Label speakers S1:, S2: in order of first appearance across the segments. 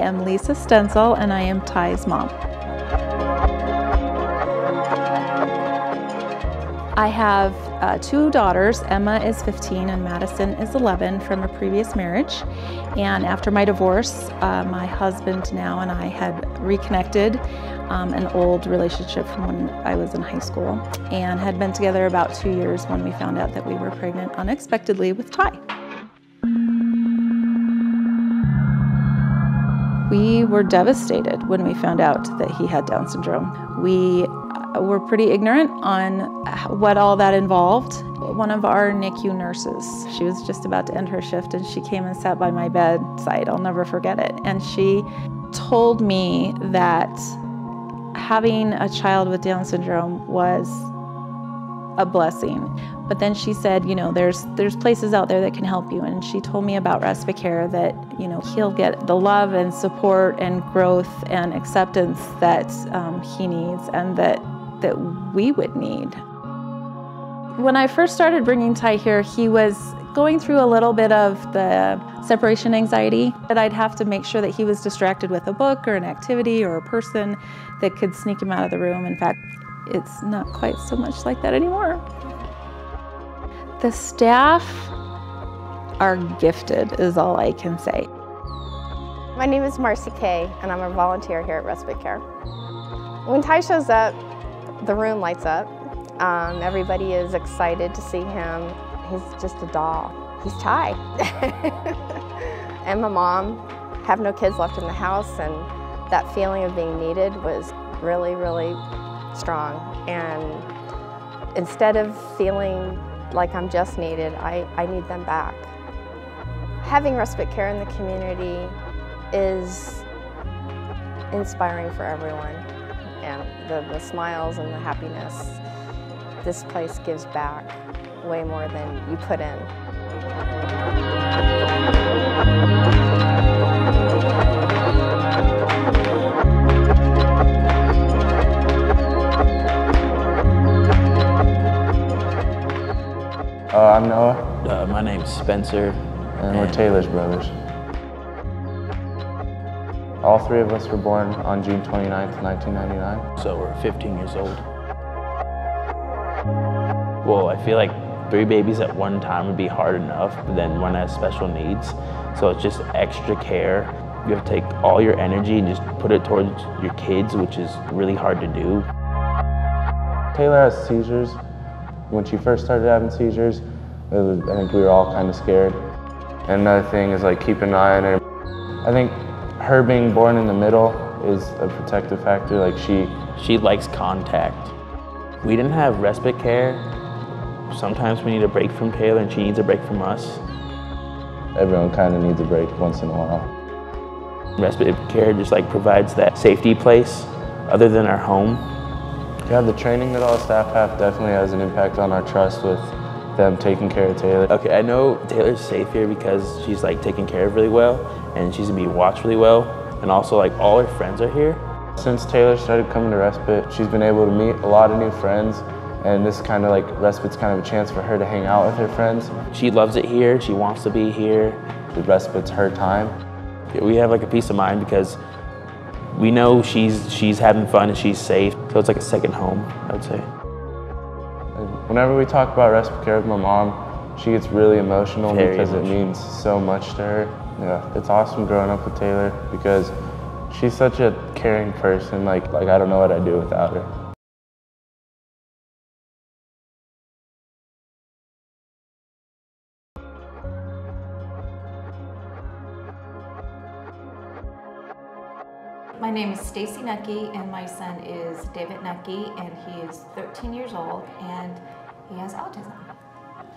S1: am Lisa Stenzel, and I am Ty's mom. I have two daughters. Emma is 15 and Madison is 11 from a previous marriage. And after my divorce, my husband now and I had reconnected an old relationship from when I was in high school and had been together about 2 years when we found out that we were pregnant unexpectedly with Ty. We were devastated when we found out that he had Down syndrome. We were pretty ignorant on what all that involved. One of our NICU nurses, she was just about to end her shift and she came and sat by my bedside. I'll never forget it. And she told me that having a child with Down syndrome was a blessing. But then she said, you know, there's places out there that can help you. And she told me about Respite Care, that, you know, he'll get the love and support and growth and acceptance that he needs and that we would need. When I first started bringing Ty here, he was going through a little bit of the separation anxiety, that I'd have to make sure that he was distracted with a book or an activity or a person that could sneak him out of the room. In fact, it's not quite so much like that anymore. The staff are gifted, is all I can say.
S2: My name is Marcy Kay, and I'm a volunteer here at Respite Care. When Ty shows up, the room lights up. Everybody is excited to see him. He's just a doll. He's Ty. And my mom have no kids left in the house, and that feeling of being needed was really, really strong. And instead of feeling like I'm just needed, I need them back. Having Respite Care in the community is inspiring for everyone. And the smiles and the happiness, this place gives back way more than you put in.
S3: I'm Noah.
S4: My name's Spencer.
S3: And we're Taylor's brothers. All three of us were born on June 29th, 1999.
S4: So we're 15 years old. Well, I feel like 3 babies at one time would be hard enough, but then one has special needs. So it's just extra care. You have to take all your energy and just put it towards your kids, which is really hard to do.
S3: Taylor has seizures. When she first started having seizures, I think we were all kind of scared. And another thing is like keep an eye on her. I think her being born in the middle is a protective factor. Like
S4: she likes contact. We didn't have Respite Care. Sometimes we need a break from Taylor and she needs a break from us.
S3: Everyone kind of needs a break once in a while.
S4: Respite Care just like provides that safety place other than our home.
S3: Yeah, the training that all the staff have definitely has an impact on our trust with them taking care of Taylor.
S4: Okay, I know Taylor's safe here because she's like taken care of really well and she's gonna be watched really well, and also like all her friends are here.
S3: Since Taylor started coming to Respite, she's been able to meet a lot of new friends, and this kind of like Respite's kind of a chance for her to hang out with her friends.
S4: She loves it here, she wants to be here.
S3: The Respite's her time.
S4: We have like a peace of mind because we know she's having fun and she's safe, so it's like a second home, I would say.
S3: Whenever we talk about Respite Care with my mom, she gets really emotional because it means so much to her. Yeah, it's awesome growing up with Taylor because she's such a caring person. Like I don't know what I'd do without her.
S5: My name is Stacy Nucky, and my son is David Nucky, and he is 13 years old, and he has autism.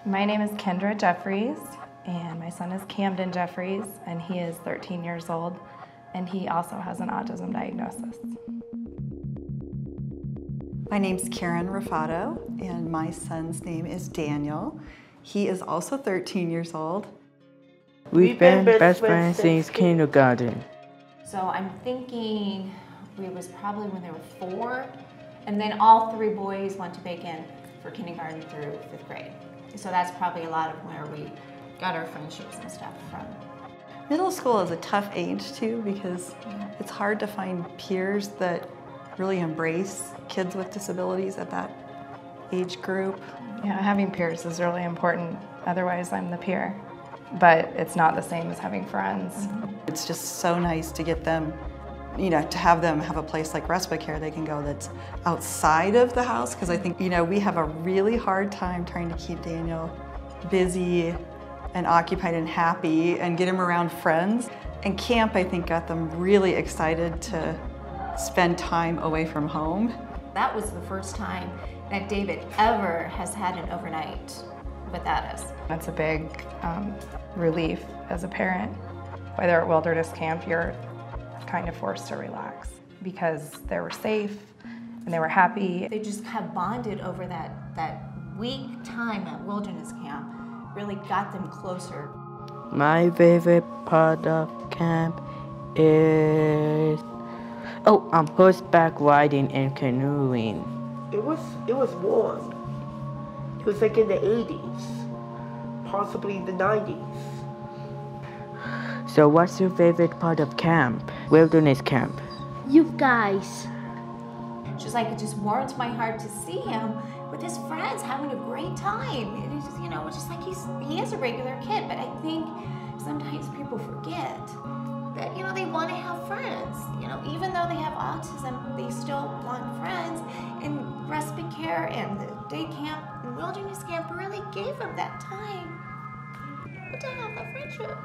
S6: My name is Kendra Jeffries, and my son is Camden Jeffries, and he is 13 years old, and he also has an autism diagnosis.
S7: My name's Karen Rafato, and my son's name is Daniel. He is also 13 years old.
S8: We've been best friends since kindergarten.
S5: So I'm thinking it was probably when they were 4, and then all 3 boys went to Bacon for kindergarten through 5th grade. So that's probably a lot of where we got our friendships and stuff from.
S7: Middle school is a tough age too because it's hard to find peers that really embrace kids with disabilities at that age group.
S6: Yeah, having peers is really important. Otherwise, I'm the peer. But it's not the same as having friends.
S7: It's just so nice to get them, you know, to have them have a place like Respite Care they can go that's outside of the house, because I think, you know, we have a really hard time trying to keep Daniel busy and occupied and happy and get him around friends. And camp, I think, got them really excited to spend time away from home.
S5: That was the first time that David ever has had an overnight without us.
S6: That's a big relief as a parent. Whether at wilderness camp, you're kind of forced to relax because they were safe and they were happy.
S5: They just have bonded over that week time at wilderness camp, really got them closer.
S8: My favorite part of camp is horseback riding and canoeing.
S9: It was warm. It was like in the 80s, possibly the 90s.
S8: So what's your favorite part of camp? Wilderness camp.
S10: You guys.
S5: Just like it just warmed my heart to see him with his friends having a great time. And it's just, you know, it's just like he is a regular kid, but I think sometimes people forget that, you know, they want to have friends. You know, even though they have autism, they still want friends. And Respite Care and the day camp and wilderness camp really gave them that time to have that friendship.